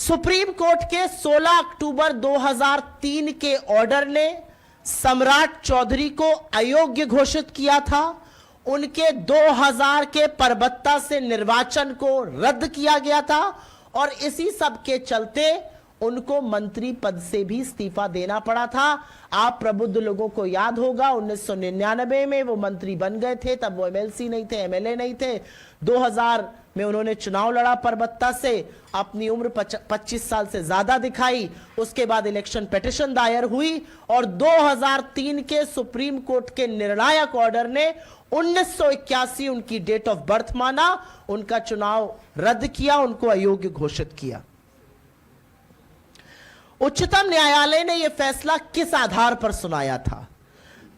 Supreme court के 16 अक्टूबर 2003 के order ने सम्राट चौधरी को अयोग्य घोषित किया था। उनके 2000 के परबत्ता से निर्वाचन को रद्द किया गया था और इसी सब के चलते उनको मंत्री पद से भी इस्तीफा देना पड़ा था। आप प्रबुद्ध लोगों को याद होगा 1999 में वो मंत्री बन गए थे, तब वो एमएलसी नहीं थे, एमएलए नहीं थे। 2000 में उन्होंने चुनाव लड़ा परबत्ता से, अपनी उम्र 25 साल से ज्यादा दिखाई। उसके बाद इलेक्शन पिटीशन दायर हुई और 2003 के सुप्रीम कोर्ट के निर्णायक ऑर्डर ने 1981 उनकी डेट ऑफ बर्थ माना, उनका चुनाव रद्द किया, उनको अयोग्य घोषित किया। उच्चतम न्यायालय ने यह फैसला किस आधार पर सुनाया था?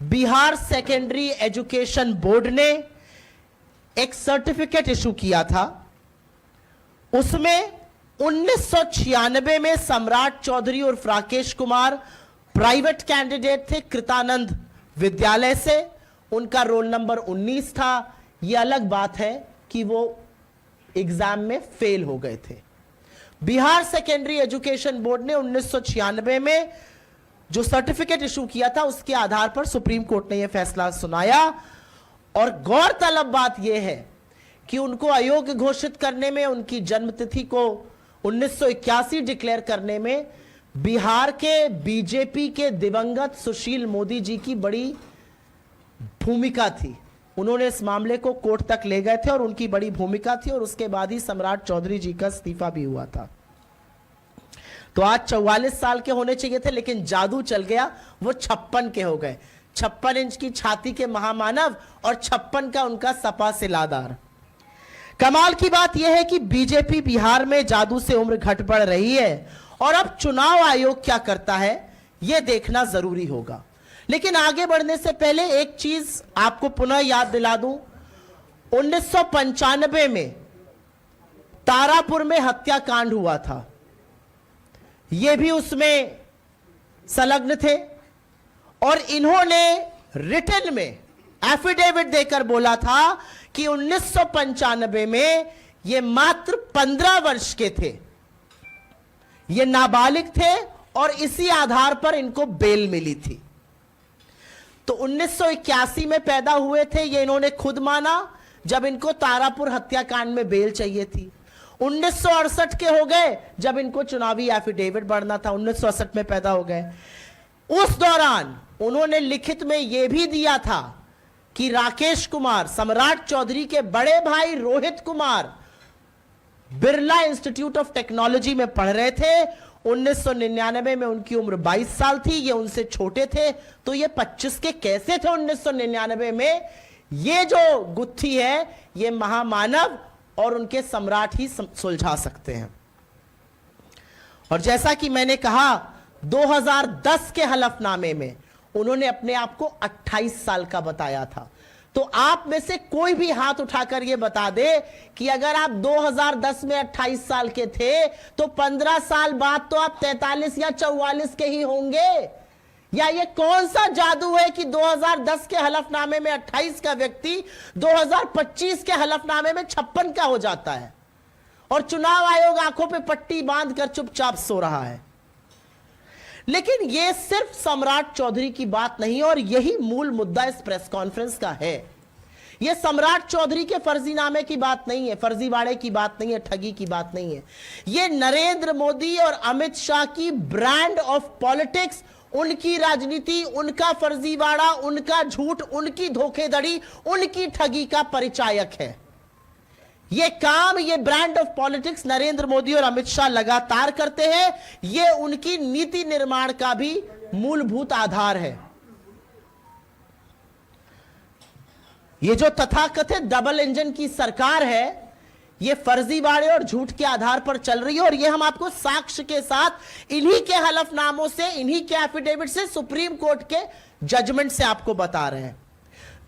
बिहार सेकेंडरी एजुकेशन बोर्ड ने एक सर्टिफिकेट इशू किया था। उसमें 1996 में सम्राट चौधरी और राकेश कुमार प्राइवेट कैंडिडेट थे कृतानंद विद्यालय से। उनका रोल नंबर 19 था। यह अलग बात है कि वो एग्जाम में फेल हो गए थे। बिहार सेकेंडरी एजुकेशन बोर्ड ने 1996 में जो सर्टिफिकेट इशू किया था उसके आधार पर सुप्रीम कोर्ट ने यह फैसला सुनाया। और गौरतलब बात यह है कि उनको अयोग्य घोषित करने में, उनकी जन्मतिथि को 1981 डिक्लेयर करने में बिहार के बीजेपी के दिवंगत सुशील मोदी जी की बड़ी भूमिका थी। उन्होंने इस मामले को कोर्ट तक ले गए थे और उनकी बड़ी भूमिका थी और उसके बाद ही सम्राट चौधरी जी का इस्तीफा भी हुआ था। तो आज 44 साल के होने चाहिए थे, लेकिन जादू चल गया, वो 56 के हो गए। 56 इंच की छाती के महामानव और 56 का उनका सपा सिलादार। कमाल की बात यह है कि बीजेपी बिहार में जादू से उम्र घट बढ़ रही है और अब चुनाव आयोग क्या करता है यह देखना जरूरी होगा। लेकिन आगे बढ़ने से पहले एक चीज आपको पुनः याद दिला दूं। 1995 में तारापुर में हत्याकांड हुआ था, ये भी उसमें संलग्न थे और इन्होंने रिटन में एफिडेविट देकर बोला था कि 1995 में ये मात्र 15 वर्ष के थे, ये नाबालिग थे और इसी आधार पर इनको बेल मिली थी। तो 1981 में पैदा हुए थे, ये इन्होंने खुद माना जब इनको तारापुर हत्याकांड में बेल चाहिए थी। 1968 के हो गए जब इनको चुनावी एफिडेविट भरना था, 1968 में पैदा हो गए। उस दौरान उन्होंने लिखित में यह भी दिया था कि राकेश कुमार सम्राट चौधरी के बड़े भाई Rohit Kumar Birla institute of technology में पढ़ रहे थे। 1999 में उनकी उम्र 22 साल थी, ये उनसे छोटे थे, तो ये 25 के कैसे थे 1999 में? ये जो गुत्थी है ये महामानव और उनके सम्राट ही सुलझा सकते हैं। और जैसा कि मैंने कहा 2010 के हलफनामे में उन्होंने अपने आप को 28 साल का बताया था। तो आप में से कोई भी हाथ उठाकर यह बता दे कि अगर आप 2010 में 28 साल के थे तो 15 साल बाद तो आप 43 या 44 के ही होंगे। या ये कौन सा जादू है कि 2010 के हलफनामे में 28 का व्यक्ति 2025 के हलफनामे में 56 का हो जाता है और चुनाव आयोग आंखों पे पट्टी बांधकर चुपचाप सो रहा है। लेकिन यह सिर्फ सम्राट चौधरी की बात नहीं और यही मूल मुद्दा इस प्रेस कॉन्फ्रेंस का है। यह सम्राट चौधरी के फर्जीनामे की बात नहीं है, फर्जीवाड़े की बात नहीं है, ठगी की बात नहीं है। यह नरेंद्र मोदी और अमित शाह की ब्रांड ऑफ पॉलिटिक्स, उनकी राजनीति, उनका फर्जीवाड़ा, उनका झूठ, उनकी धोखेधड़ी, उनकी ठगी का परिचायक है। ये काम, ये brand of politics Narendra Modi और अमित शाह लगातार करते हैं। ये उनकी नीति निर्माण का भी मूलभूत आधार है। ये जो तथाकथित डबल इंजन की सरकार है ये फर्जीवाड़े और झूठ के आधार पर चल रही है और ये हम आपको साक्ष्य के साथ इन्हीं के हलफनामों से, इन्हीं के एफिडेविट से, सुप्रीम कोर्ट के जजमेंट से आपको बता रहे हैं।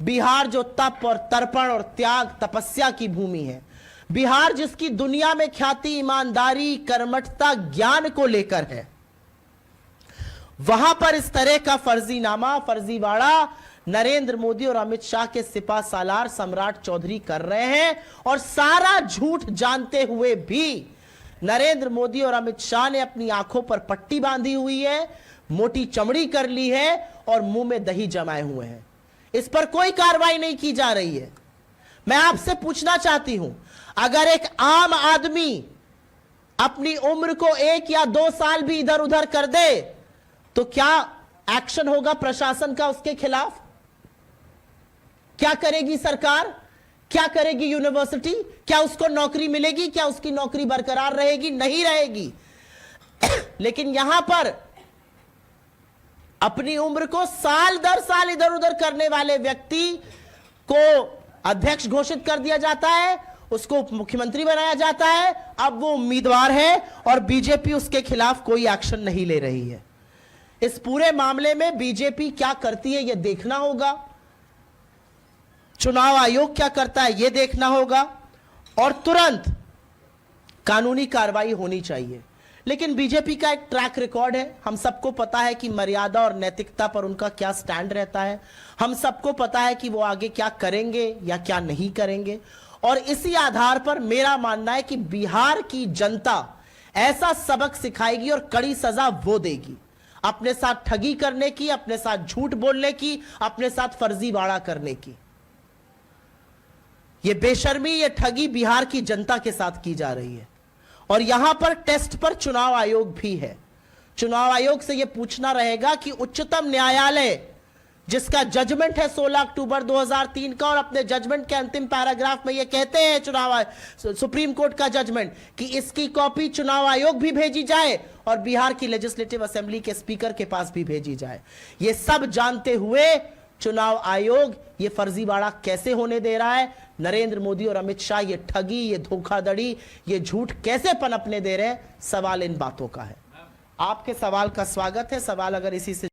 बिहार जो तप और तर्पण और त्याग, तपस्या की भूमि है, बिहार जिसकी दुनिया में ख्याति ईमानदारी, कर्मठता, ज्ञान को लेकर है, वहां पर इस तरह का फर्जीनामा, फर्जीवाड़ा नरेंद्र मोदी और अमित शाह के सिपा सालार सम्राट चौधरी कर रहे हैं। और सारा झूठ जानते हुए भी नरेंद्र मोदी और अमित शाह ने अपनी आंखों पर पट्टी बांधी हुई है, मोटी चमड़ी कर ली है और मुंह में दही जमाए हुए हैं। इस पर कोई कार्रवाई नहीं की जा रही है। मैं आपसे पूछना चाहती हूं, अगर एक आम आदमी अपनी उम्र को 1 या 2 साल भी इधर उधर कर दे तो क्या एक्शन होगा प्रशासन का उसके खिलाफ? क्या करेगी सरकार? क्या करेगी यूनिवर्सिटी? क्या उसको नौकरी मिलेगी? क्या उसकी नौकरी बरकरार रहेगी? नहीं रहेगी। लेकिन यहां पर अपनी उम्र को साल दर साल इधर उधर करने वाले व्यक्ति को अध्यक्ष घोषित कर दिया जाता है, उसको मुख्यमंत्री बनाया जाता है। अब वो उम्मीदवार है और बीजेपी उसके खिलाफ कोई एक्शन नहीं ले रही है। इस पूरे मामले में बीजेपी क्या करती है यह देखना होगा, चुनाव आयोग क्या करता है यह देखना होगा और तुरंत कानूनी कार्रवाई होनी चाहिए। लेकिन बीजेपी का एक ट्रैक रिकॉर्ड है, हम सबको पता है कि मर्यादा और नैतिकता पर उनका क्या स्टैंड रहता है। हम सबको पता है कि वो आगे क्या करेंगे या क्या नहीं करेंगे। और इसी आधार पर मेरा मानना है कि बिहार की जनता ऐसा सबक सिखाएगी और कड़ी सजा वो देगी, अपने साथ ठगी करने की, अपने साथ झूठ बोलने की, अपने साथ फर्जीवाड़ा करने की। ये बेशर्मी, ये ठगी बिहार की जनता के साथ की जा रही है। और यहां पर टेस्ट पर चुनाव आयोग भी है। चुनाव आयोग से यह पूछना रहेगा कि उच्चतम न्यायालय जिसका जजमेंट है 16 अक्टूबर 2003 का, और अपने जजमेंट के अंतिम पैराग्राफ में यह कहते हैं सुप्रीम कोर्ट का जजमेंट कि इसकी कॉपी चुनाव आयोग भी भेजी जाए और बिहार की लेजिस्लेटिव असेंबली के स्पीकर के पास भी भेजी जाए। यह सब जानते हुए चुनाव आयोग ये फर्जीवाड़ा कैसे होने दे रहा है? नरेंद्र मोदी और अमित शाह ये ठगी, ये धोखाधड़ी, ये झूठ कैसे पनपने दे रहे हैं? सवाल इन बातों का है। आपके सवाल का स्वागत है। सवाल अगर इसी से